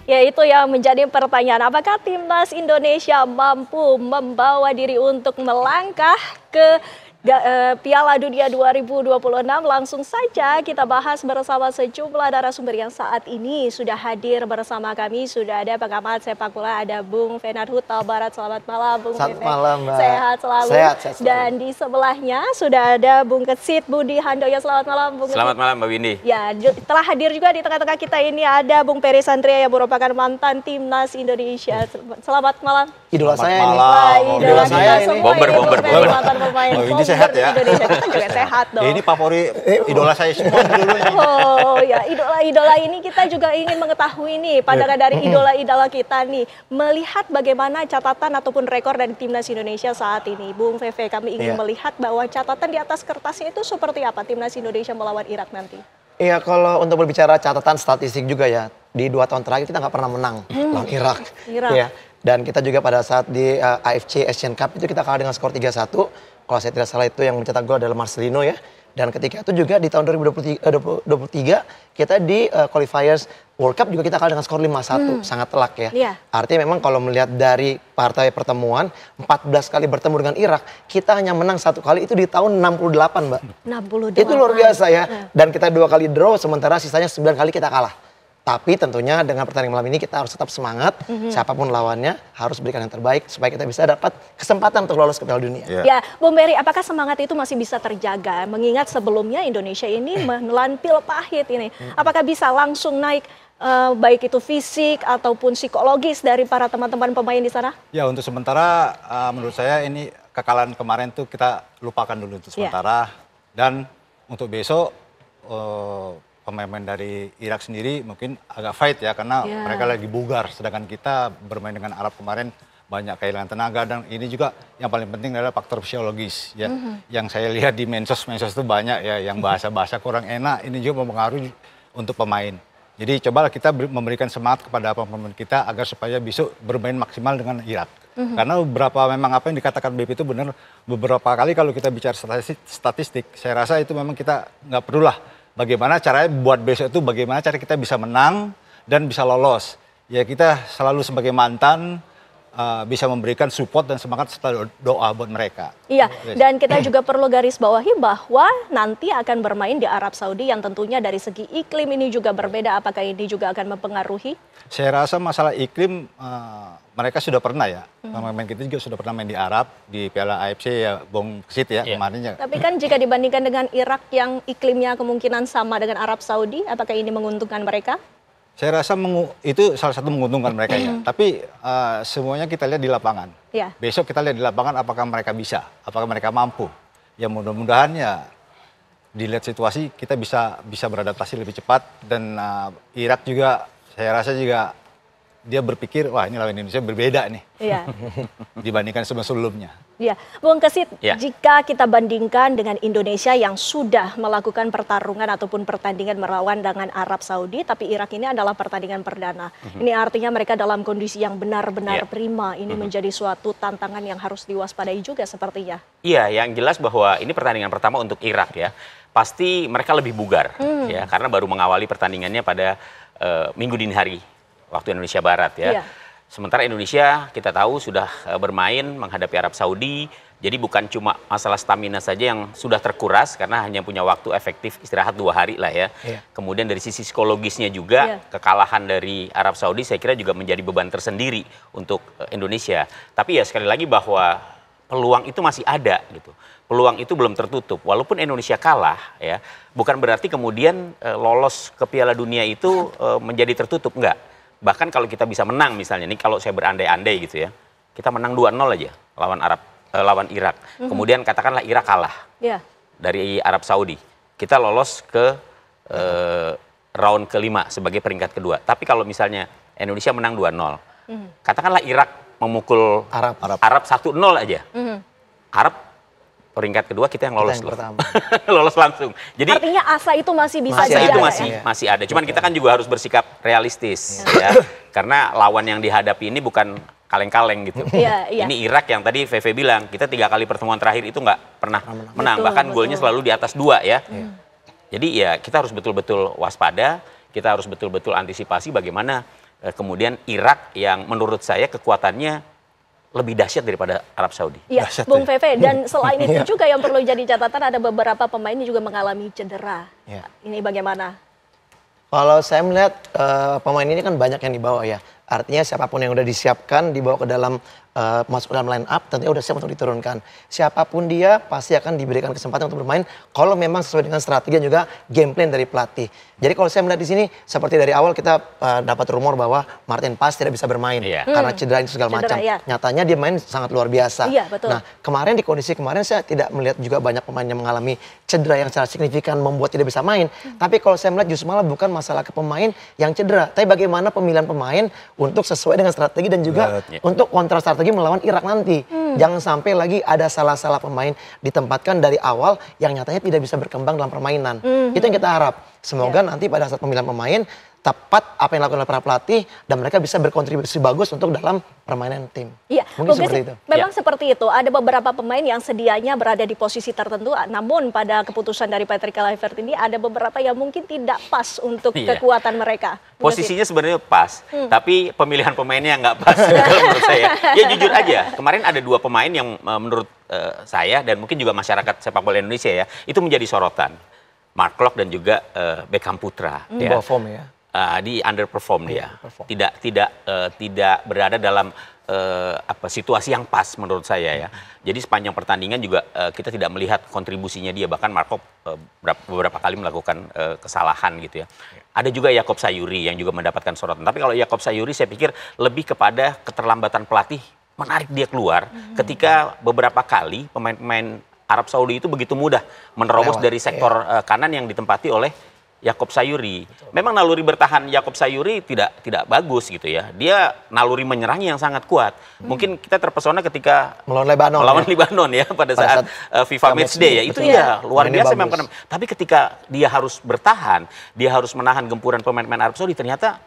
Ya, itu yang menjadi pertanyaan. Apakah timnas Indonesia mampu membawa diri untuk melangkah ke Piala Dunia 2026? Langsung saja kita bahas bersama sejumlah narasumber yang saat ini sudah hadir bersama kami. Sudah ada pengamat sepak bola, ada Bung Fenad Huta Barat. Selamat malam, Bung Fenad. Selamat malam, Mbak. Sehat selalu. Sehat selalu. Dan di sebelahnya sudah ada Bung Kesit Budi Handoyo. Selamat malam, Bung Kesit. Selamat malam, Mbak Windy. Ya, telah hadir juga di tengah-tengah kita ini ada Bung Peri Santria yang merupakan mantan timnas Indonesia. Selamat malam. Idola saya ini. Wah, idola saya ini. Bomber. Mantan pemain Oh, ini bomber sehat ya? Indonesia. Kita juga sehat dong. Ini favorit idola saya semua dulu ini. Oh ya, idola-idola ini kita juga ingin mengetahui nih pandangan dari idola-idola kita nih. Melihat bagaimana catatan ataupun rekor dari timnas Indonesia saat ini. Bung Feve, kami ingin melihat bahwa catatan di atas kertasnya itu seperti apa timnas Indonesia melawan Irak nanti. Iya, kalau untuk berbicara catatan statistik juga ya, di 2 tahun terakhir kita nggak pernah menang lawan Irak. Ya. Dan kita juga pada saat di AFC Asian Cup itu kita kalah dengan skor 3-1. Kalau saya tidak salah itu yang mencetak gol adalah Marcelino ya. Dan ketika itu juga di tahun 2023 kita di qualifiers World Cup juga kita kalah dengan skor 5-1. Sangat telak ya. Yeah. Artinya memang kalau melihat dari partai pertemuan 14 kali bertemu dengan Irak, kita hanya menang 1 kali itu di tahun 68, Mbak. 68. Itu luar biasa ya. Dan kita 2 kali draw sementara sisanya 9 kali kita kalah. Tapi tentunya dengan pertandingan malam ini kita harus tetap semangat. Siapapun lawannya harus berikan yang terbaik supaya kita bisa dapat kesempatan untuk lolos ke Piala Dunia. Ya, Bung Peri, apakah semangat itu masih bisa terjaga? Mengingat sebelumnya Indonesia ini menelan pil pahit ini. Apakah bisa langsung naik baik itu fisik ataupun psikologis dari para teman-teman pemain di sana? Ya, untuk sementara menurut saya ini kekalahan kemarin tuh kita lupakan dulu untuk sementara. Dan untuk besok pemain-pemain dari Irak sendiri mungkin agak fight ya karena mereka lagi bugar, sedangkan kita bermain dengan Arab kemarin banyak kehilangan tenaga. Dan ini juga yang paling penting adalah faktor psikologis ya. Yang saya lihat di mensos itu banyak ya yang bahasa-bahasa kurang enak, ini juga mempengaruhi untuk pemain. Jadi cobalah kita memberikan semangat kepada pemain kita agar supaya besok bermain maksimal dengan Irak. Karena memang apa yang dikatakan BP itu benar, beberapa kali kalau kita bicara statistik, saya rasa itu memang kita nggak perlulah bagaimana caranya buat besok itu bagaimana cara kita bisa menang dan bisa lolos. Ya kita selalu sebagai mantan bisa memberikan support dan semangat serta doa buat mereka. Iya, dan kita juga perlu garis bawahi bahwa nanti akan bermain di Arab Saudi yang tentunya dari segi iklim ini juga berbeda. Apakah ini juga akan mempengaruhi? Saya rasa masalah iklim mereka sudah pernah ya. Pemain kita juga sudah pernah main di Arab, di Piala AFC ya, Bung Kesit ya kemarin ya. Tapi kan jika dibandingkan dengan Irak yang iklimnya kemungkinan sama dengan Arab Saudi, apakah ini menguntungkan mereka? Saya rasa itu salah satu menguntungkan mereka ya. Tapi semuanya kita lihat di lapangan. Ya. Besok kita lihat di lapangan apakah mereka bisa, apakah mereka mampu. Ya mudah-mudahan ya dilihat situasi kita bisa beradaptasi lebih cepat. Dan Irak juga saya rasa juga dia berpikir wah ini lawan Indonesia berbeda nih. Iya. Dibandingkan sebelumnya. Ya, Bung Kesit, jika kita bandingkan dengan Indonesia yang sudah melakukan pertarungan ataupun pertandingan melawan dengan Arab Saudi, tapi Irak ini adalah pertandingan perdana. Ini artinya mereka dalam kondisi yang benar-benar prima. Ini menjadi suatu tantangan yang harus diwaspadai juga sepertinya. Iya, yang jelas bahwa ini pertandingan pertama untuk Irak ya. Pasti mereka lebih bugar ya, karena baru mengawali pertandingannya pada Minggu dini hari waktu Indonesia Barat ya. Sementara Indonesia kita tahu sudah bermain menghadapi Arab Saudi, jadi bukan cuma masalah stamina saja yang sudah terkuras karena hanya punya waktu efektif istirahat 2 hari lah ya. Kemudian dari sisi psikologisnya juga kekalahan dari Arab Saudi saya kira juga menjadi beban tersendiri untuk Indonesia. Tapi ya sekali lagi bahwa peluang itu masih ada gitu. Peluang itu belum tertutup. Walaupun Indonesia kalah ya, bukan berarti kemudian lolos ke Piala Dunia itu menjadi tertutup, enggak. Bahkan kalau kita bisa menang misalnya, nih kalau saya berandai-andai gitu ya, kita menang 2-0 aja lawan Irak. Kemudian katakanlah Irak kalah dari Arab Saudi. Kita lolos ke round ke-5 sebagai peringkat kedua. Tapi kalau misalnya Indonesia menang 2-0, katakanlah Irak memukul Arab 1-0 aja. Arab peringkat kedua kita yang lolos lolos langsung. Jadi artinya asa itu masih bisa masih ada. Cuman kita kan juga harus bersikap realistis ya. Karena lawan yang dihadapi ini bukan kaleng-kaleng gitu. Ini Irak yang tadi VV bilang, kita 3 kali pertemuan terakhir itu nggak pernah menang. Bahkan golnya selalu di atas 2 ya. Jadi ya kita harus betul-betul waspada, kita harus betul-betul antisipasi bagaimana kemudian Irak yang menurut saya kekuatannya lebih dahsyat daripada Arab Saudi. Iya, Dahsyat Bung ya. Feve, dan selain itu juga yang perlu jadi catatan, ada beberapa pemain yang juga mengalami cedera. Iya. Ini bagaimana? Kalau saya melihat pemain ini kan banyak yang dibawa ya. Artinya siapapun yang udah disiapkan dibawa ke dalam masuk dalam line up tentunya udah siap untuk diturunkan. Siapapun dia pasti akan diberikan kesempatan untuk bermain kalau memang sesuai dengan strategi dan juga game plan dari pelatih. Jadi kalau saya melihat di sini seperti dari awal kita dapat rumor bahwa Martin Paes tidak bisa bermain karena cedera itu segala macam. Iya. Nyatanya dia main sangat luar biasa. Iya, betul. Nah, kemarin di kondisi kemarin saya tidak melihat juga banyak pemain yang mengalami cedera yang secara signifikan membuat tidak bisa main. Tapi kalau saya melihat justru malah bukan masalah ke pemain yang cedera, tapi bagaimana pemilihan pemain untuk sesuai dengan strategi dan juga untuk kontra strategi melawan Irak nanti. Jangan sampai lagi ada salah-salah pemain ditempatkan dari awal yang nyatanya tidak bisa berkembang dalam permainan. Itu yang kita harap. Semoga nanti pada saat pemilihan pemain tepat apa yang dilakukan oleh para pelatih dan mereka bisa berkontribusi bagus untuk dalam permainan tim. Iya, mungkin seperti itu. Memang seperti itu. Ada beberapa pemain yang sedianya berada di posisi tertentu, namun pada keputusan dari Patrick Kluivert ini ada beberapa yang mungkin tidak pas untuk kekuatan mereka. Posisinya sebenarnya pas, tapi pemilihan pemainnya nggak pas kalau menurut saya. Ya jujur aja, kemarin ada 2 pemain yang menurut saya dan mungkin juga masyarakat sepak bola Indonesia ya, itu menjadi sorotan. Mark Klok dan juga Beckham Putra. Bawa form ya. Di underperform dia, tidak berada dalam situasi yang pas menurut saya ya. Jadi sepanjang pertandingan juga kita tidak melihat kontribusinya dia, bahkan Markov beberapa kali melakukan kesalahan gitu ya. Ada juga Yakob Sayuri yang juga mendapatkan sorotan. Tapi kalau Yakob Sayuri saya pikir lebih kepada keterlambatan pelatih menarik dia keluar ketika beberapa kali pemain-pemain Arab Saudi itu begitu mudah menerobos dari sektor kanan yang ditempati oleh Yakob Sayuri. Memang naluri bertahan Yakob Sayuri tidak bagus gitu ya. Dia naluri menyerangnya yang sangat kuat. Mungkin kita terpesona ketika melawan Lebanon. Lebanon ya pada saat FIFA Matchday ya. Itu ya luar biasa memang. Tapi ketika dia harus bertahan, dia harus menahan gempuran pemain-pemain Arab Saudi, ternyata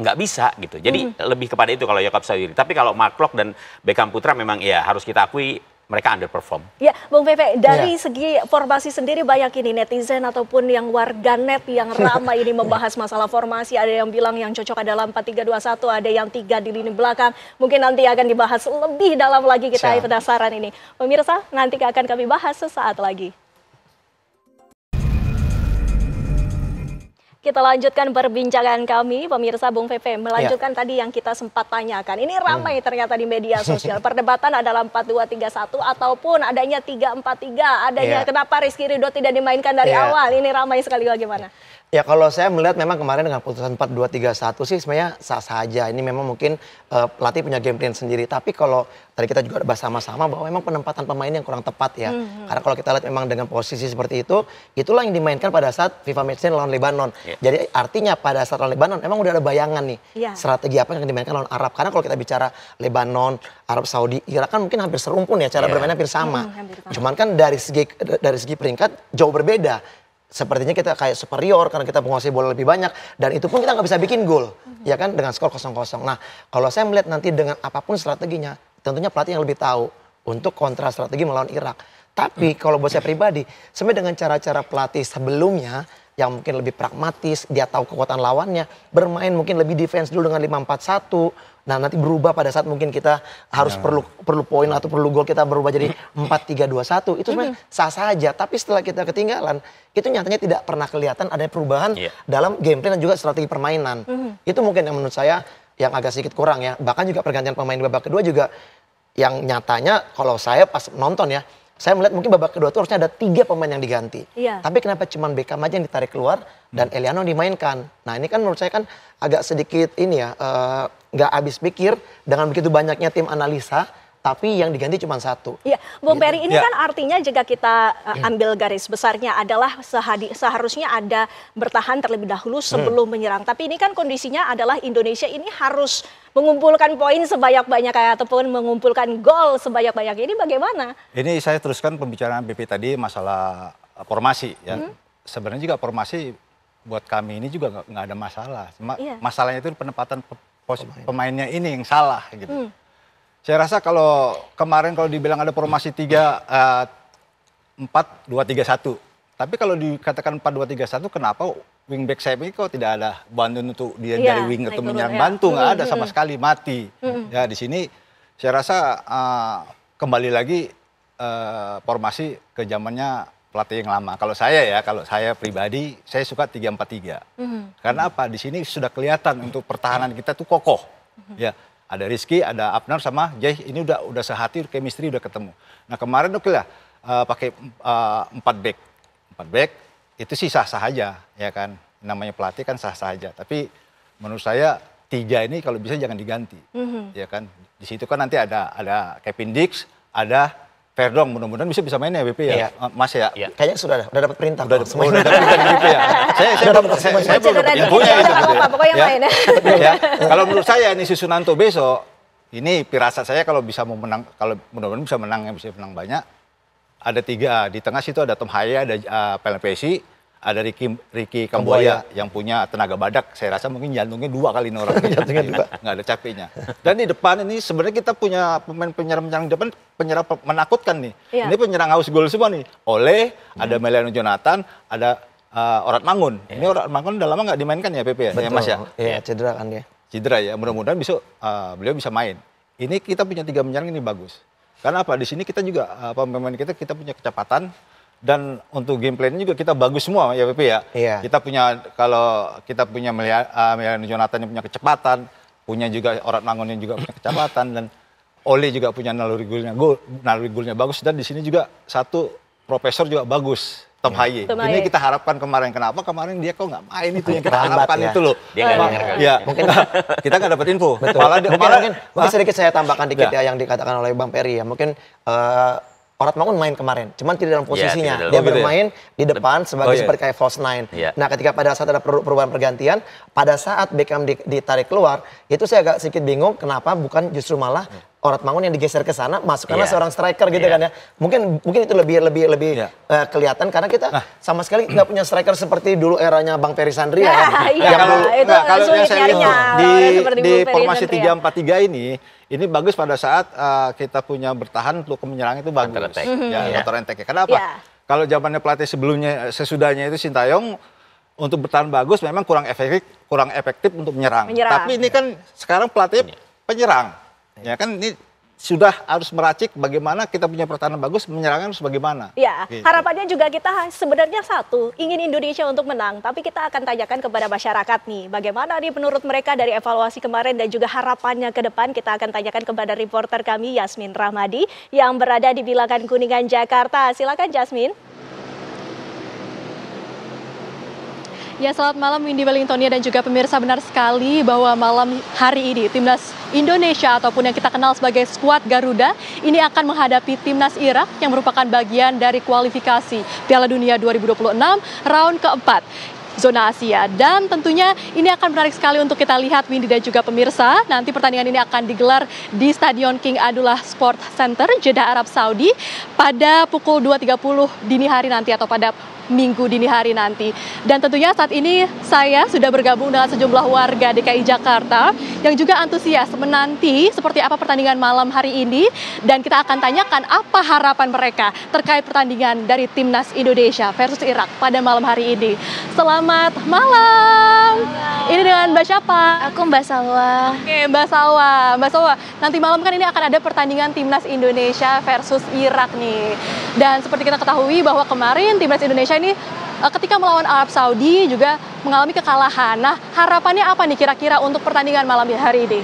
nggak bisa gitu. Jadi lebih kepada itu kalau Yakob Sayuri. Tapi kalau Mark Klok dan Beckham Putra memang ya harus kita akui mereka underperform. Ya, Bung Feve, dari segi formasi sendiri banyak ini netizen ataupun yang warganet yang ramai ini membahas masalah formasi. Ada yang bilang yang cocok adalah 4-3-2-1, ada yang 3 di lini belakang. Mungkin nanti akan dibahas lebih dalam lagi kita penasaran ini. Pemirsa, nanti akan kami bahas sesaat lagi. Kita lanjutkan perbincangan kami, pemirsa. Bung Feve melanjutkan tadi yang kita sempat tanyakan. Ini ramai ternyata di media sosial. Perdebatan adalah 4-2-3-1 ataupun adanya 3-4-3. Adanya kenapa Rizky Ridho tidak dimainkan dari awal. Ini ramai sekali, bagaimana? Ya kalau saya melihat memang kemarin dengan putusan 4-2-3-1 sih sebenarnya sah-sah aja. Ini memang mungkin pelatih punya game plan sendiri. Tapi kalau tadi kita juga bahas sama-sama bahwa memang penempatan pemain yang kurang tepat ya. Karena kalau kita lihat memang dengan posisi seperti itu, itulah yang dimainkan pada saat FIFA Matchday lawan Lebanon. Jadi artinya pada saat lawan Lebanon memang udah ada bayangan nih strategi apa yang dimainkan lawan Arab. Karena kalau kita bicara Lebanon, Arab Saudi, Irak kan mungkin hampir serumpun ya, cara bermainnya hampir sama. Cuman kan dari segi peringkat jauh berbeda. Sepertinya kita kayak superior karena kita menguasai bola lebih banyak dan itu pun kita nggak bisa bikin gol ya kan dengan skor 0-0. Nah kalau saya melihat nanti dengan apapun strateginya tentunya pelatih yang lebih tahu untuk kontra strategi melawan Irak. Tapi kalau buat saya pribadi sebenarnya dengan cara-cara pelatih sebelumnya yang mungkin lebih pragmatis, dia tahu kekuatan lawannya, bermain mungkin lebih defense dulu dengan 5-4-1. Nah nanti berubah pada saat mungkin kita harus perlu poin atau perlu gol, kita berubah jadi 4-3-2-1. Itu sebenarnya sah saja. Tapi setelah kita ketinggalan, itu nyatanya tidak pernah kelihatan ada perubahan dalam game plan dan juga strategi permainan. Itu mungkin yang menurut saya yang agak sedikit kurang ya. Bahkan juga pergantian pemain babak kedua juga yang nyatanya kalau saya pas nonton ya, saya melihat mungkin babak kedua itu harusnya ada 3 pemain yang diganti. Tapi kenapa cuma Beckham aja yang ditarik keluar dan Eliano dimainkan. Nah ini kan menurut saya kan agak sedikit ini ya, nggak habis pikir dengan begitu banyaknya tim analisa. Tapi yang diganti cuma 1. Iya, Bung Peri, ini kan artinya jika kita ambil garis besarnya adalah seharusnya ada bertahan terlebih dahulu sebelum menyerang. Tapi ini kan kondisinya adalah Indonesia ini harus mengumpulkan poin sebanyak-banyaknya ataupun mengumpulkan gol sebanyak-banyaknya. Ini bagaimana? Ini saya teruskan pembicaraan BP tadi masalah formasi ya. Sebenarnya juga formasi buat kami ini juga nggak ada masalah. Cuma masalahnya itu penempatan pemainnya ini yang salah gitu. Saya rasa kalau kemarin kalau dibilang ada formasi 4-2-3-1, Tapi kalau dikatakan 4-2-3-1, kenapa wingback sayap ini kok tidak ada bantu untuk dia dari wing atau menyerang bantu, nggak ada sama sekali, mati. Ya di sini saya rasa kembali lagi formasi ke zamannya pelatih yang lama. Kalau saya pribadi, saya suka 3-4-3. Karena apa? Di sini sudah kelihatan untuk pertahanan kita tuh kokoh. Ya, ada Rizky, ada Abner sama Jai, ini udah sehati, chemistry udah ketemu. Nah kemarin oke lah pakai 4 back itu sih sah-sah aja, ya kan. Namanya pelatih kan sah-sah aja. Tapi menurut saya 3 ini kalau bisa jangan diganti, ya kan. Di situ kan nanti ada Kevin Dix, ada Verdong, mudah-mudahan bisa main ya BP ya, iya. Mas ya. Iya. Kayaknya sudah dapat perintah. Udah dapat perintah BP ya. Saya belum dapat infonya itu. Pokoknya main ya. Kalau menurut saya ini susunan untuk besok, ini firasat saya kalau bisa mau menang, kalau mudah-mudahan bisa menang banyak. Ada 3 di tengah situ, ada Tom Haya, ada Pelem Pesi, ada Ricky Kambuaya yang punya tenaga badak. Saya rasa mungkin jantungnya 2 kali ini orang. Jantungnya 2, nggak ada capeknya. Dan di depan ini sebenarnya kita punya pemain penyerang depan, penyerang menakutkan nih. Ini penyerang haus gol semua nih. Ada Meliano Jonathan, ada Orat Mangun. Ini Orat Mangun udah lama nggak dimainkan ya PP ya, Betul. ya Mas ya? Iya, cedera kan dia. Cedera ya, mudah-mudahan besok beliau bisa main. Ini kita punya 3 penyerang ini bagus. Karena apa? Di sini kita juga pemain kita punya kecepatan, dan untuk game plan juga kita bagus semua ya PP ya. Iya. Kalau kita punya Meliano Jonathan yang punya kecepatan, punya juga Orat Mangun yang juga punya kecepatan, dan Oli juga punya naluri golnya bagus, dan di sini juga satu profesor juga bagus. Tom Haye. Ini kita harapkan kemarin. Kenapa kemarin dia kok nggak main itu yang kita harapkan itu loh. Dia nggak dengar. Ya, mungkin kita nggak dapat info. Betul. Mungkin sedikit saya tambahkan dikit ya yang dikatakan oleh Bang Peri ya. Mungkin Orat Mangun main kemarin, cuman tidak dalam posisinya. Dia bermain di depan sebagai seperti kayak false nine. Nah, ketika pada saat ada perubahan pergantian, pada saat Beckham ditarik keluar, itu saya agak sedikit bingung kenapa bukan justru malah Orat Mangun yang digeser ke sana, masukkanlah seorang striker gitu kan ya. Mungkin itu lebih kelihatan karena kita sama sekali nggak punya striker seperti dulu eranya Bang Peri Sandria. Kalau yang saya lihat di formasi 3-4-3 ini bagus pada saat kita punya bertahan untuk menyerang itu bagus. Counter attack. Kenapa? Kalau zamannya pelatih sebelumnya, sesudahnya itu Sintayong, untuk bertahan bagus memang kurang efektif untuk menyerang. Tapi ini kan sekarang pelatih penyerang. Ya kan ini sudah harus meracik bagaimana kita punya pertahanan bagus, menyerangnya harus bagaimana. Ya, gitu. Harapannya juga kita sebenarnya satu, ingin Indonesia untuk menang. Tapi kita akan tanyakan kepada masyarakat nih, bagaimana nih menurut mereka dari evaluasi kemarin dan juga harapannya ke depan. Kita akan tanyakan kepada reporter kami, Yasmin Rahmadi, yang berada di Bilangan Kuningan, Jakarta. Silakan Yasmin. Ya, selamat malam Windy Wellingtonia dan juga pemirsa. Benar sekali bahwa malam hari ini Timnas Indonesia ataupun yang kita kenal sebagai skuad Garuda ini akan menghadapi Timnas Irak yang merupakan bagian dari kualifikasi Piala Dunia 2026 round keempat zona Asia. Dan tentunya ini akan menarik sekali untuk kita lihat Windy dan juga pemirsa. Nanti pertandingan ini akan digelar di Stadion King Abdullah Sport Center, Jeddah, Arab Saudi pada pukul 2.30 dini hari nanti atau pada Minggu dini hari nanti. Dan tentunya saat ini saya sudah bergabung dengan sejumlah warga DKI Jakarta yang juga antusias menanti seperti apa pertandingan malam hari ini, dan kita akan tanyakan apa harapan mereka terkait pertandingan dari Timnas Indonesia versus Irak pada malam hari ini. Selamat malam. Ini dengan Mbak siapa? Aku Mbak Salwa. Oke, Mbak Salwa. Mbak Salwa, nanti malam kan ini akan ada pertandingan Timnas Indonesia versus Irak nih. Dan seperti kita ketahui bahwa kemarin Timnas Indonesia ini ketika melawan Arab Saudi juga mengalami kekalahan. Nah, harapannya apa nih kira-kira untuk pertandingan malam hari ini?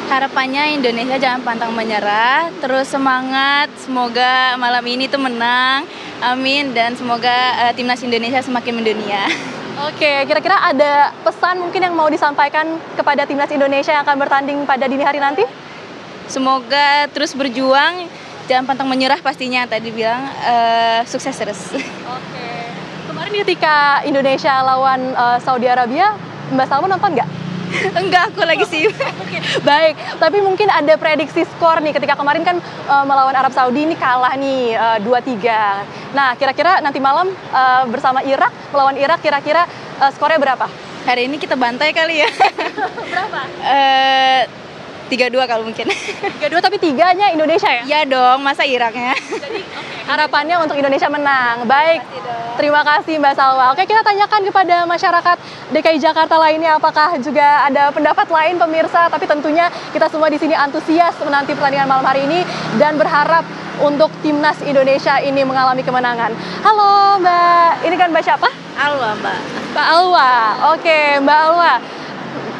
Harapannya Indonesia jangan pantang menyerah, terus semangat, semoga malam ini tuh menang, amin, dan semoga Timnas Indonesia semakin mendunia. Oke, kira-kira ada pesan mungkin yang mau disampaikan kepada Timnas Indonesia yang akan bertanding pada dini hari nanti? Semoga terus berjuang, jangan pantang menyerah pastinya, tadi bilang sukses terus. Oke. Kemarin ketika Indonesia lawan Saudi Arabia, Mbak Salma nonton nggak? Enggak, aku lagi sibuk. Oke, baik. Tapi mungkin ada prediksi skor nih, ketika kemarin kan melawan Arab Saudi ini kalah nih 2-3. Nah, kira-kira nanti malam bersama Irak, melawan Irak, kira-kira skornya berapa? Hari ini kita bantai kali ya. Berapa? 3-2 kalau mungkin. 3-2 tapi 3-nya Indonesia ya? Iya dong, masa Iraknya. Jadi harapannya untuk Indonesia menang. Baik, terima kasih Mbak Salwa. Oke, kita tanyakan kepada masyarakat DKI Jakarta lainnya apakah juga ada pendapat lain pemirsa. Tapi tentunya kita semua di sini antusias menanti pertandingan malam hari ini dan berharap untuk timnas Indonesia ini mengalami kemenangan. Halo Mbak, ini kan Mbak siapa? Alwa, Mbak. Mbak Alwa. Oke, Mbak Alwa.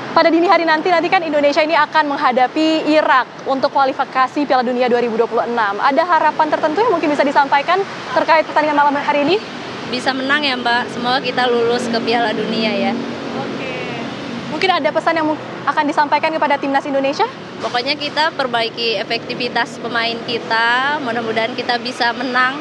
Pada dini hari nanti kan Indonesia ini akan menghadapi Irak untuk kualifikasi Piala Dunia 2026. Ada harapan tertentu yang mungkin bisa disampaikan terkait pertandingan malam hari ini? Bisa menang ya Mbak, semoga kita lulus ke Piala Dunia ya. Oke. Mungkin ada pesan yang akan disampaikan kepada timnas Indonesia? Pokoknya kita perbaiki efektivitas pemain kita, mudah-mudahan kita bisa menang.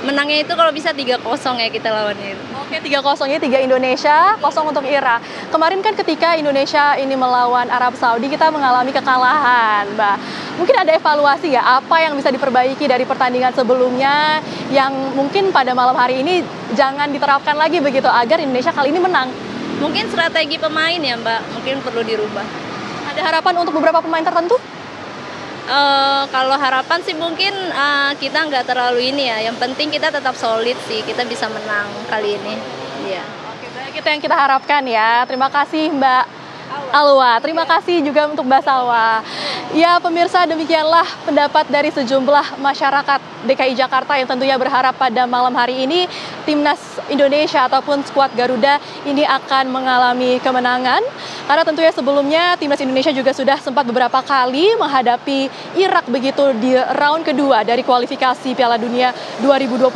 Menangnya itu kalau bisa 3-0 ya kita lawannya. Oke, 3-0-nya 3 Indonesia, 0 untuk Irak. Kemarin kan ketika Indonesia ini melawan Arab Saudi, kita mengalami kekalahan, Mbak. Mungkin ada evaluasi ya, apa yang bisa diperbaiki dari pertandingan sebelumnya, yang mungkin pada malam hari ini jangan diterapkan lagi begitu, agar Indonesia kali ini menang. Mungkin strategi pemain ya Mbak, mungkin perlu dirubah. Ada harapan untuk beberapa pemain tertentu? Kalau harapan sih mungkin kita nggak terlalu ini ya. Yang penting kita tetap solid sih. Kita bisa menang kali ini. Iya. Oke, baik, itu yang kita harapkan ya. Terima kasih Mbak Alwa. Terima kasih juga untuk Mbak Salwa. Ya pemirsa, demikianlah pendapat dari sejumlah masyarakat DKI Jakarta yang tentunya berharap pada malam hari ini timnas Indonesia ataupun skuad Garuda ini akan mengalami kemenangan. Karena tentunya sebelumnya timnas Indonesia juga sudah sempat beberapa kali menghadapi Irak begitu di round kedua dari kualifikasi Piala Dunia 2026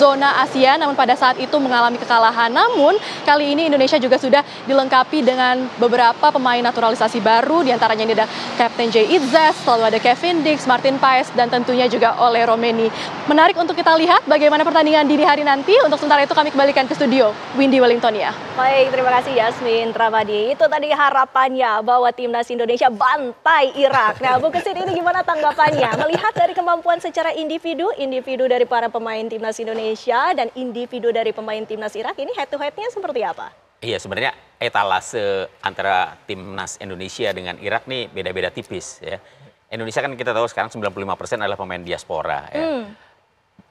zona Asia, namun pada saat itu mengalami kekalahan. Namun kali ini Indonesia juga sudah dilengkapi dengan beberapa pemain naturalisasi baru, diantaranya ini ada Kapten Jay Itzas, lalu ada Kevin Dix, Martin Paes, dan tentunya juga Ole Romeni. Menarik untuk kita lihat bagaimana pertandingan dini hari nanti. Untuk sementara itu kami kembalikan ke studio Windy Wellington ya. Baik, terima kasih Yasmin Ramadi. Itu tadi harapannya bahwa timnas Indonesia bantai Irak. Nah, Bu Kesit, ini gimana tanggapannya? Melihat dari kemampuan secara individu dari para pemain timnas Indonesia dan individu dari pemain timnas Irak, ini head to head-nya seperti apa? Iya, sebenarnya etalase antara timnas Indonesia dengan Irak nih beda-beda tipis ya. Indonesia kan kita tahu sekarang 95% adalah pemain diaspora ya.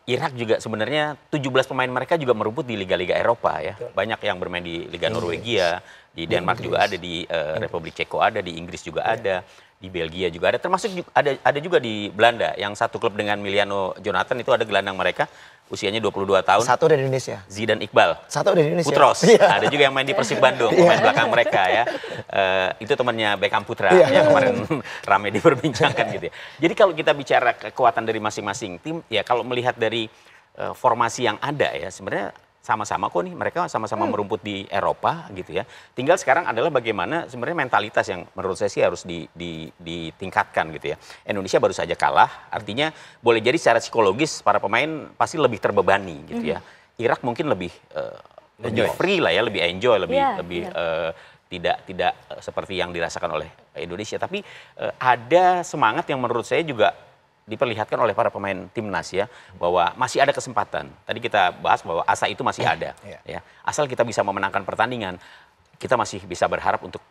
Irak juga sebenarnya 17 pemain mereka juga merumput di liga-liga Eropa ya. Banyak yang bermain di Liga Norwegia, di Denmark juga ada, di Republik Ceko ada, di Inggris juga ada, di Belgia juga ada, termasuk ada juga di Belanda yang satu klub dengan Miliano Jonathan itu ada gelandang mereka usianya 22 tahun. Satu dari Indonesia. Zidane Iqbal. Satu dari Indonesia. Putros. Ada juga yang main di Persib Bandung, pemain belakang mereka ya. Itu temannya Beckham Putra yang kemarin ramai diperbincangkan gitu ya. Jadi kalau kita bicara kekuatan dari masing-masing tim, ya kalau melihat dari formasi yang ada ya, sebenarnya sama-sama kok nih, mereka sama-sama merumput di Eropa gitu ya. Tinggal sekarang adalah bagaimana sebenarnya mentalitas yang menurut saya sih harus ditingkatkan gitu ya. Indonesia baru saja kalah, artinya boleh jadi secara psikologis para pemain pasti lebih terbebani gitu ya. Irak mungkin lebih free lah ya, lebih enjoy, lebih tidak seperti yang dirasakan oleh Indonesia. Tapi ada semangat yang menurut saya juga diperlihatkan oleh para pemain timnas ya, bahwa masih ada kesempatan. Tadi kita bahas bahwa asa itu masih ada ya. Asal kita bisa memenangkan pertandingan, kita masih bisa berharap untuk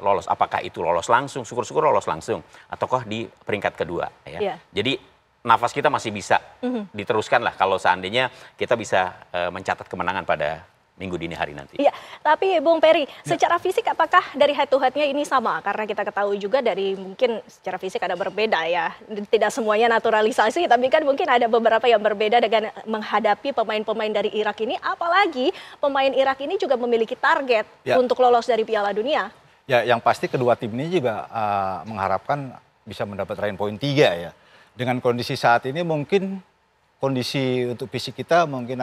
lolos. Apakah itu lolos langsung, syukur-syukur lolos langsung, ataukah di peringkat kedua ya. Jadi nafas kita masih bisa diteruskan lah kalau seandainya kita bisa mencatat kemenangan pada minggu dini hari nanti. Iya, tapi Bung Peri, secara fisik apakah dari head to head-nya ini sama? Karena kita ketahui juga dari mungkin secara fisik ada berbeda ya. Tidak semuanya naturalisasi, tapi kan mungkin ada beberapa yang berbeda dengan menghadapi pemain-pemain dari Irak ini. Apalagi pemain Irak ini juga memiliki target untuk lolos dari Piala Dunia. Ya, yang pasti kedua tim ini juga mengharapkan bisa mendapat rank poin 3 ya. Dengan kondisi saat ini mungkin kondisi untuk fisik kita mungkin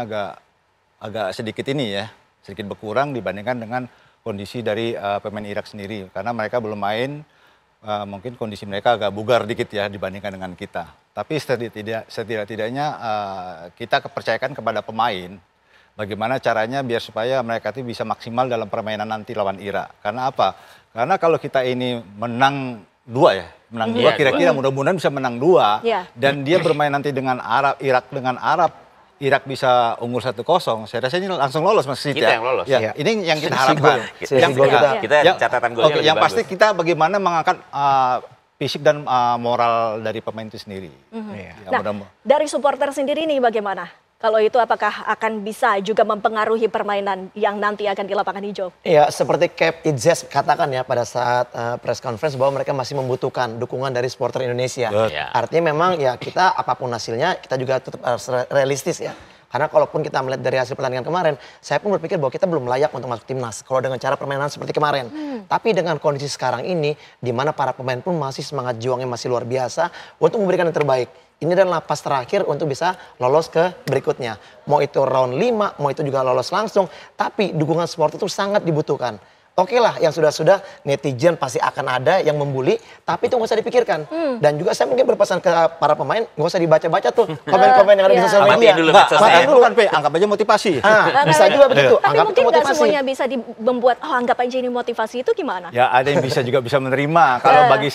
agak sedikit ini ya, sedikit berkurang dibandingkan dengan kondisi dari pemain Irak sendiri. Karena mereka belum main, mungkin kondisi mereka agak bugar dikit ya dibandingkan dengan kita. Tapi setidak-tidaknya kita kepercayakan kepada pemain, bagaimana caranya biar supaya mereka itu bisa maksimal dalam permainan nanti lawan Irak. Karena apa? Karena kalau kita ini menang 2 ya, menang 2 kira-kira mudah-mudahan bisa menang 2. Dan dia bermain nanti dengan Irak dengan Arab, Irak bisa unggul 1-0, saya rasa ini langsung lolos Mas Siti. Kita yang lolos. Ya, ini yang kita harapkan. Kita catatan golnya yang pasti kita bagaimana mengangkat fisik dan moral dari pemain itu sendiri. Ya, Nah, dari supporter sendiri nih bagaimana? Kalau itu apakah akan bisa juga mempengaruhi permainan yang nanti akan di lapangan hijau? Ya, seperti Cap Itzes katakan ya pada saat press conference bahwa mereka masih membutuhkan dukungan dari supporter Indonesia. Artinya memang ya kita apapun hasilnya kita juga tetap harus realistis ya. Karena kalaupun kita melihat dari hasil pertandingan kemarin, saya pun berpikir bahwa kita belum layak untuk masuk timnas. Kalau dengan cara permainan seperti kemarin. Tapi dengan kondisi sekarang ini, di mana para pemain pun masih semangat juangnya masih luar biasa untuk memberikan yang terbaik. Ini adalah napas terakhir untuk bisa lolos ke berikutnya. Mau itu round 5, mau itu juga lolos langsung. Tapi dukungan supporter itu sangat dibutuhkan. Oke lah, yang sudah-sudah netizen pasti akan ada yang membuli, tapi itu nggak usah dipikirkan. Dan juga saya mungkin berpesan ke para pemain, nggak usah dibaca-baca tuh komen-komen yang ada di sosial media. Makan dulu kan, anggap aja motivasi. Bisa juga begitu. Tapi Anggap mungkin itu nggak motivasi. semuanya bisa membuat, oh anggap aja ini motivasi, itu gimana? Ya ada yang juga bisa menerima. Kalau bagi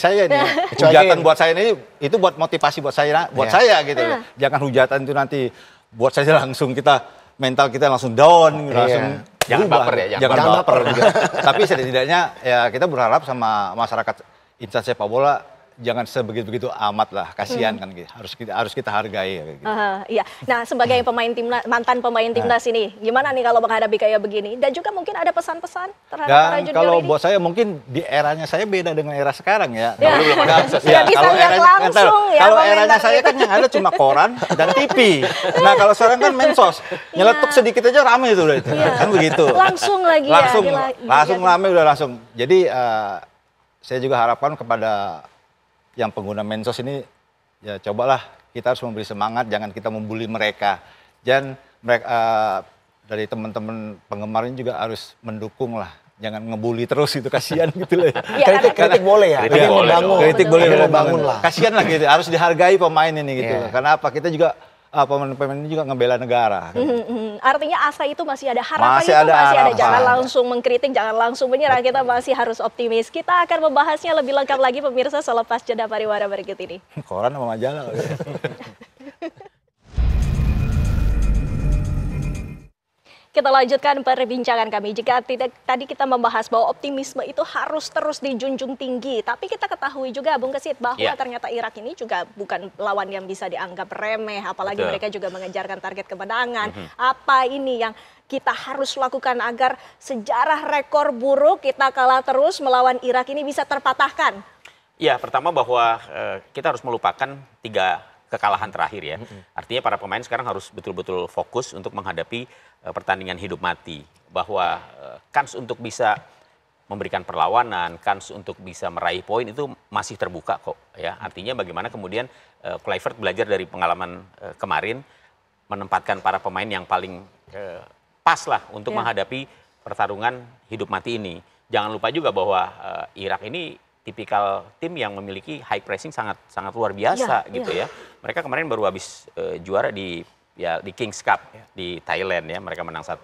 saya nih, hujatan buat saya ini itu buat motivasi buat saya gitu. Jangan hujatan itu nanti buat saya langsung mental kita langsung down, langsung jangan baper ya, jangan baper. Tapi setidaknya ya kita berharap sama masyarakat insan sepak bola jangan sebegitu-begitu amat lah, kasihan kan gitu. Harus kita hargai gitu. Iya. Nah, sebagai mantan pemain timnas ini, gimana nih kalau menghadapi kayak begini? Dan juga mungkin ada pesan-pesan terhadap para junior kalau ini? buat saya mungkin di eranya saya beda dengan era sekarang ya. Kalau eranya saya kan yang ada cuma koran dan TV. Nah, kalau sekarang kan medsos. Nyeletuk sedikit aja rame itu udah itu. Kan begitu. Langsung lagi langsung rame udah langsung. Jadi saya juga harapkan kepada yang pengguna medsos ini, ya cobalah kita harus memberi semangat, jangan kita membuli mereka. Dan mereka dari teman-teman penggemar ini juga harus mendukung lah. Jangan ngebully terus itu, kasihan gitu loh. Kritik boleh ya. Kritik boleh membangun lah. Kasihan lah gitu, harus dihargai pemain ini gitu. Karena apa? Kita juga pemain-pemain ini juga ngebela negara. Artinya asa itu masih ada, harapan masih ada. Jangan langsung mengkritik, jangan langsung menyerah. Kita masih harus optimis. Kita akan membahasnya lebih lengkap lagi pemirsa selepas jeda pariwara berikut ini. Koran sama majalah. Kita lanjutkan perbincangan kami. Jika tadi kita membahas bahwa optimisme itu harus terus dijunjung tinggi. Tapi kita ketahui juga, Bung Kesit, bahwa ternyata Irak ini juga bukan lawan yang bisa dianggap remeh. Apalagi mereka juga mengejarkan target kemenangan. Apa ini yang kita harus lakukan agar sejarah rekor buruk kita kalah terus melawan Irak ini bisa terpatahkan? Ya, pertama bahwa kita harus melupakan 3 kekalahan terakhir ya. Artinya para pemain sekarang harus betul-betul fokus untuk menghadapi pertandingan hidup mati. Bahwa kans untuk bisa memberikan perlawanan, kans untuk bisa meraih poin itu masih terbuka kok ya. Artinya bagaimana kemudian Kluivert belajar dari pengalaman kemarin, menempatkan para pemain yang paling pas lah untuk menghadapi pertarungan hidup mati ini. Jangan lupa juga bahwa Irak ini tipikal tim yang memiliki high pressing sangat luar biasa gitu ya. Mereka kemarin baru habis juara di Kings Cup di Thailand ya. Mereka menang 1-0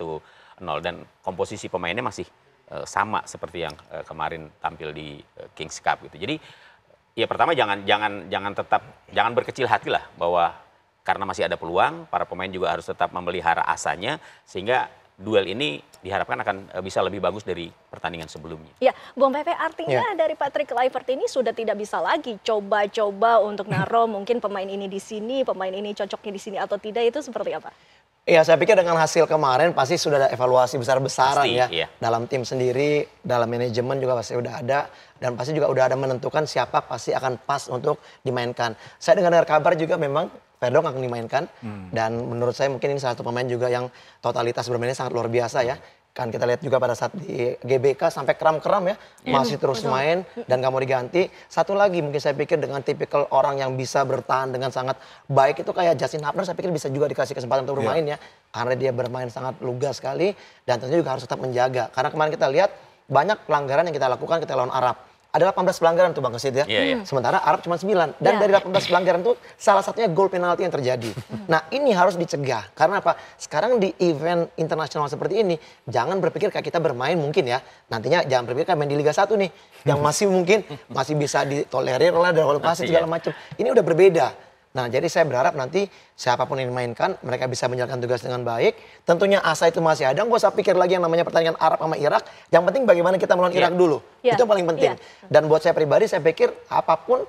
dan komposisi pemainnya masih sama seperti yang kemarin tampil di Kings Cup gitu. Jadi ya pertama jangan berkecil hati lah, bahwa karena masih ada peluang, para pemain juga harus tetap memelihara asanya sehingga duel ini diharapkan akan bisa lebih bagus dari pertandingan sebelumnya. Ya, Bung Pepe, artinya dari Patrick Kluivert ini sudah tidak bisa lagi coba-coba untuk naruh mungkin pemain ini di sini, pemain ini cocoknya di sini atau tidak, itu seperti apa? Iya, saya pikir dengan hasil kemarin pasti sudah ada evaluasi besar-besaran ya. Dalam tim sendiri, dalam manajemen juga pasti udah ada. Dan pasti juga udah ada menentukan siapa pasti akan pas untuk dimainkan. Saya dengar kabar juga memang Verdong akan dimainkan. Dan menurut saya mungkin ini salah satu pemain juga yang totalitas bermainnya sangat luar biasa ya. Kan kita lihat juga pada saat di GBK sampai kram-kram ya. Masih terus main dan gak mau diganti. Satu lagi mungkin saya pikir dengan tipikal orang yang bisa bertahan dengan sangat baik itu kayak Justin Hubner, saya pikir bisa juga dikasih kesempatan untuk bermain ya. Karena dia bermain sangat lugas sekali dan tentunya juga harus tetap menjaga. Karena kemarin kita lihat banyak pelanggaran yang kita lakukan kita lawan Arab. Ada 18 pelanggaran tuh Bang Kesit ya. Sementara Arab cuma 9. Dan dari 18 pelanggaran tuh salah satunya gol penalti yang terjadi. Nah ini harus dicegah. Karena apa? Sekarang di event internasional seperti ini, jangan berpikir kayak kita bermain mungkin ya. Nantinya jangan berpikir kayak main di Liga 1 nih. Yang masih mungkin masih bisa ditolerir lah, dan pasti segala macam. Ini udah berbeda. Nah, jadi saya berharap nanti siapapun yang dimainkan, mereka bisa menjalankan tugas dengan baik. Tentunya asa itu masih ada. Nggak usah pikir lagi yang namanya pertandingan Arab sama Irak. Yang penting bagaimana kita melawan Irak dulu. Itu yang paling penting. Dan buat saya pribadi, saya pikir apapun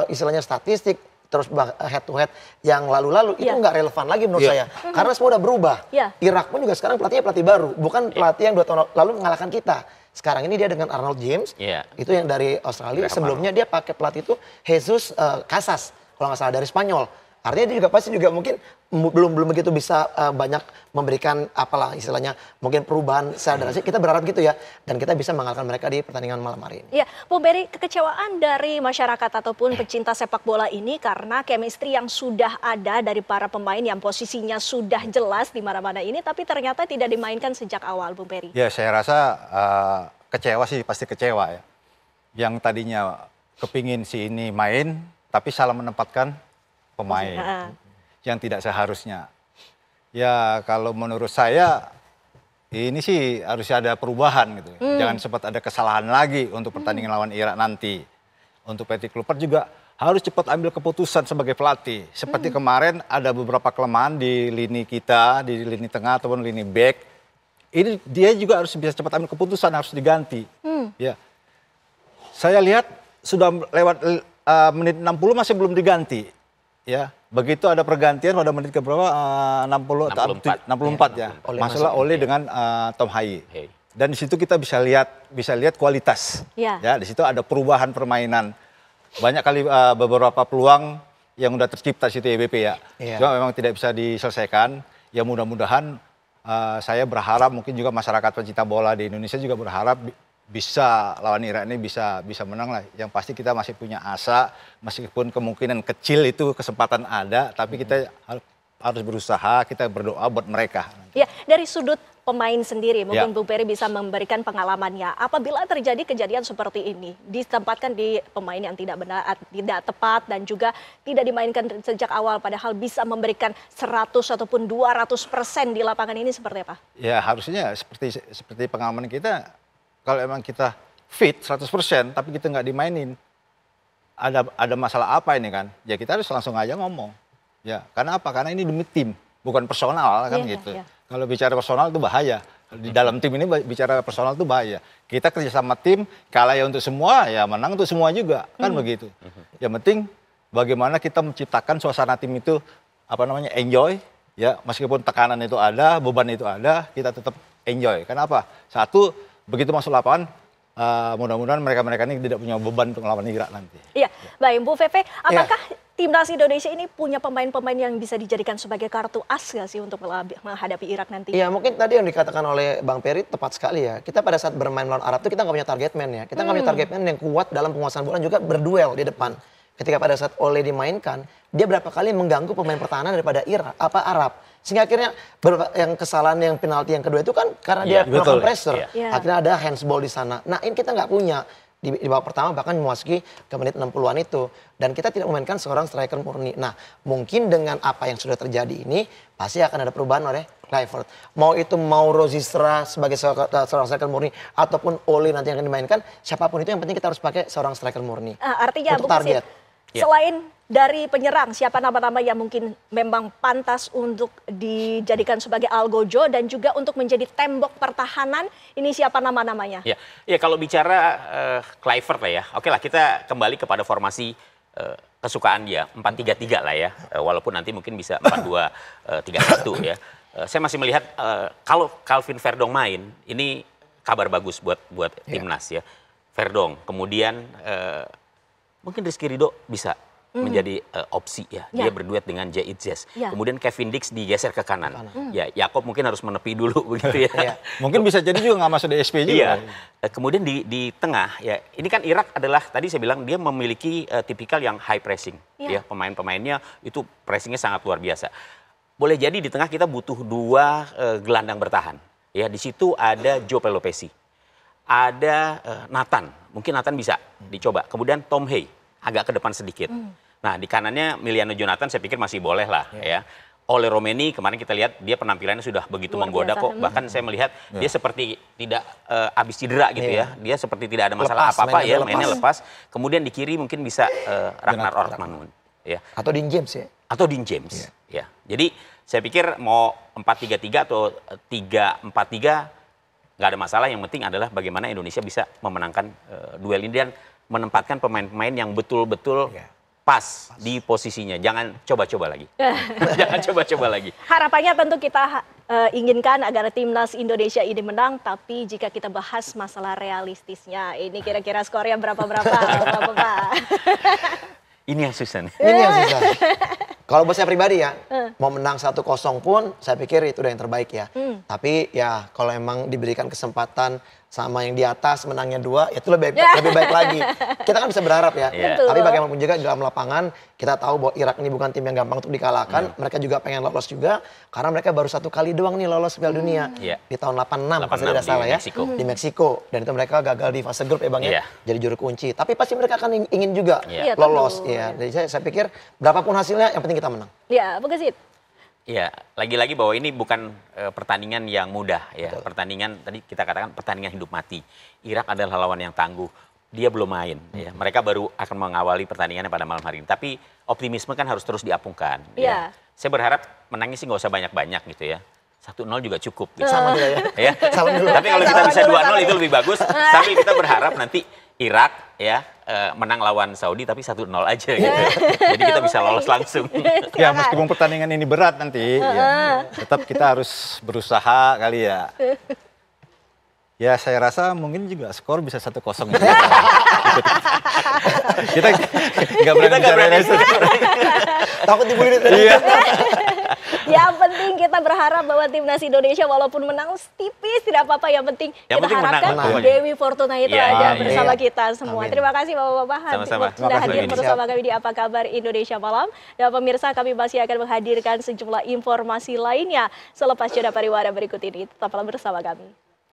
istilahnya statistik, terus head to head yang lalu-lalu itu nggak relevan lagi menurut saya. Karena semua udah berubah. Irak pun juga sekarang pelatihnya pelatih baru. Bukan pelatih yang 2 tahun lalu mengalahkan kita. Sekarang ini dia dengan Arnold James. Itu yang dari Australia. Sebelumnya dia pakai pelatih itu Jesus Casas. Kalau nggak salah dari Spanyol. Artinya dia juga pasti juga mungkin belum begitu bisa banyak memberikan apalah istilahnya mungkin perubahan secara drastis. Kita berharap gitu ya, dan kita bisa mengalahkan mereka di pertandingan malam hari ini. Ya, Bung Peri, kekecewaan dari masyarakat ataupun pecinta sepak bola ini karena chemistry yang sudah ada dari para pemain yang posisinya sudah jelas di mana-mana ini, tapi ternyata tidak dimainkan sejak awal, Bung Peri. Ya, saya rasa kecewa sih, pasti kecewa ya. Yang tadinya kepingin si ini main, tapi salah menempatkan pemain yang tidak seharusnya. Ya kalau menurut saya ini sih harus ada perubahan gitu. Jangan sempat ada kesalahan lagi untuk pertandingan lawan Irak nanti. Untuk Patrick Kluivert juga harus cepat ambil keputusan sebagai pelatih. Seperti kemarin ada beberapa kelemahan di lini kita, di lini tengah ataupun lini back. Ini dia juga harus bisa cepat ambil keputusan, harus diganti. Ya, saya lihat sudah lewat menit 60 masih belum diganti. Ya, begitu ada pergantian pada menit ke berapa? 64 ya. Masalah Ole dengan Tom Haye. Dan di situ kita bisa lihat kualitas. Ya, di situ ada perubahan permainan. Banyak kali beberapa peluang yang udah tercipta di situ EBP ya. Cuma memang tidak bisa diselesaikan. Ya mudah-mudahan saya berharap mungkin juga masyarakat pecinta bola di Indonesia juga berharap bisa lawan Irak ini bisa menang lah. Yang pasti kita masih punya asa, meskipun kemungkinan kecil itu kesempatan ada, tapi kita harus berusaha, kita berdoa buat mereka. Ya, dari sudut pemain sendiri, mungkin Bung Peri bisa memberikan pengalamannya. Apabila terjadi kejadian seperti ini, ditempatkan di pemain yang tidak benar, tidak tepat, dan juga tidak dimainkan sejak awal, padahal bisa memberikan 100 ataupun 200% di lapangan ini seperti apa? Ya, harusnya seperti pengalaman kita. Kalau emang kita fit 100%, tapi kita nggak dimainin, ada masalah apa ini kan? Ya kita harus langsung aja ngomong. Ya, karena apa? Karena ini demi tim, bukan personal kan gitu. Kalau bicara personal itu bahaya. Di dalam tim ini bicara personal itu bahaya. Kita kerja sama tim, kalah ya untuk semua, ya menang untuk semua juga, kan begitu. Yang penting bagaimana kita menciptakan suasana tim itu enjoy, ya meskipun tekanan itu ada, beban itu ada, kita tetap enjoy. Kenapa? Satu, begitu masuk lapangan, mudah-mudahan mereka-mereka ini tidak punya beban untuk melawan Irak nanti. Iya, baik Bu Feve, apakah timnas Indonesia ini punya pemain-pemain yang bisa dijadikan sebagai kartu as nggak sih untuk menghadapi Irak nanti? Iya, mungkin tadi yang dikatakan oleh Bang Peri tepat sekali ya. Kita pada saat bermain melawan Arab itu kita nggak punya target man ya. Kita nggak punya target man yang kuat dalam penguasaan bola juga berduel di depan. Ketika pada saat Ole dimainkan, dia berapa kali mengganggu pemain pertahanan daripada Arab. Sehingga akhirnya yang kesalahan yang penalti yang kedua itu kan karena dia melakukan pressure. Akhirnya ada handsball di sana. Nah ini kita nggak punya. Di babak pertama bahkan memasuki ke menit 60-an itu. Dan kita tidak memainkan seorang striker murni. Nah mungkin dengan apa yang sudah terjadi ini, pasti akan ada perubahan oleh Kluivert. Mau Rozistra sebagai seorang striker murni, ataupun Ole nanti yang akan dimainkan, siapapun itu yang penting kita harus pakai seorang striker murni. Artinya untuk target. Selain dari penyerang, siapa nama-nama yang mungkin memang pantas untuk dijadikan sebagai algojo dan juga untuk menjadi tembok pertahanan, ini siapa nama-namanya? Ya kalau bicara Kluivert lah ya, oke lah kita kembali kepada formasi kesukaan dia, 4-3-3 lah ya, walaupun nanti mungkin bisa 4-2-3-1 ya. Saya masih melihat kalau Calvin Verdong main, ini kabar bagus buat timnas ya. Verdong, kemudian mungkin Rizky Ridho bisa menjadi opsi ya. Dia berduet dengan Jay Itzes. Kemudian Kevin Dix digeser ke kanan. Ya, Yakob mungkin harus menepi dulu begitu ya. Mungkin bisa jadi juga nggak masuk DSP juga. Kemudian di tengah ya, ini kan Irak adalah tadi saya bilang dia memiliki tipikal yang high pressing. Ya, pemain-pemainnya itu pressingnya sangat luar biasa. Boleh jadi di tengah kita butuh 2 gelandang bertahan. Ya, di situ ada Joe Pelopesi. Ada Nathan, mungkin Nathan bisa dicoba. Kemudian Tom Haye, agak ke depan sedikit. Nah, di kanannya Miliano Jonathan saya pikir masih boleh lah ya. Ole Romeni kemarin kita lihat dia penampilannya sudah begitu menggoda kok. Bahkan saya melihat dia seperti tidak habis cedera gitu ya. Dia seperti tidak ada masalah apa-apa ya, mainnya lepas. Kemudian di kiri mungkin bisa Ragnar Ortmann. ya. Atau Dean James ya. Atau Dean James. Ya. Jadi saya pikir mau 4-3-3 atau 3-4-3 nggak ada masalah. Yang penting adalah bagaimana Indonesia bisa memenangkan duel ini dan menempatkan pemain-pemain yang betul-betul pas di posisinya. Jangan coba-coba lagi. Jangan coba-coba lagi. Harapannya tentu kita inginkan agar timnas Indonesia ini menang, tapi jika kita bahas masalah realistisnya, ini kira-kira skornya berapa-berapa, Bapak-bapak? Ini yang susah nih. Ini yang susah. Kalau buat saya pribadi ya, mau menang 1-0 pun saya pikir itu udah yang terbaik ya. Tapi ya kalau emang diberikan kesempatan sama yang di atas menangnya 2, itu lebih baik lagi. Kita kan bisa berharap ya. Tapi bagaimanapun juga di dalam lapangan kita tahu bahwa Irak ini bukan tim yang gampang untuk dikalahkan. Mereka juga pengen lolos juga karena mereka baru 1 kali doang nih lolos Piala Dunia. Di tahun 86 kalau tidak salah ya. Di Meksiko. Dan itu mereka gagal di fase grup ya Bang ya. Jadi juru kunci. Tapi pasti mereka akan ingin juga lolos ya. Jadi saya pikir berapapun hasilnya yang penting kita menang. Ya, Bang Gesit. Ya, lagi-lagi bahwa ini bukan pertandingan yang mudah ya. Pertandingan tadi kita katakan pertandingan hidup mati. Irak adalah lawan yang tangguh. Dia belum main ya. Mereka baru akan mengawali pertandingannya pada malam hari ini. Tapi optimisme kan harus terus diapungkan ya. Saya berharap menangnya sih nggak usah banyak-banyak gitu ya. 1-0 juga cukup gitu. Sama juga ya. Tapi kalau kita bisa 2-0 itu lebih bagus. Tapi kita berharap nanti Irak ya menang lawan Saudi tapi 1-0 aja gitu. Jadi kita bisa lolos langsung. Ya meskipun pertandingan ini berat nanti, ya, tetap kita harus berusaha kali ya. Ya saya rasa mungkin juga skor bisa 1-0. Kita nggak berani. Takut dibully. Yang penting kita berharap bahwa timnas Indonesia walaupun menang tipis tidak apa-apa. Yang penting kita harapkan menang. Dewi Fortuna itu ada bersama kita semua. Amin. Terima kasih Bapak-bapak sudah hadir bersama kami di Apa Kabar Indonesia Malam. Dan pemirsa kami masih akan menghadirkan sejumlah informasi lainnya selepas jeda pariwara berikut ini. Tetaplah bersama kami.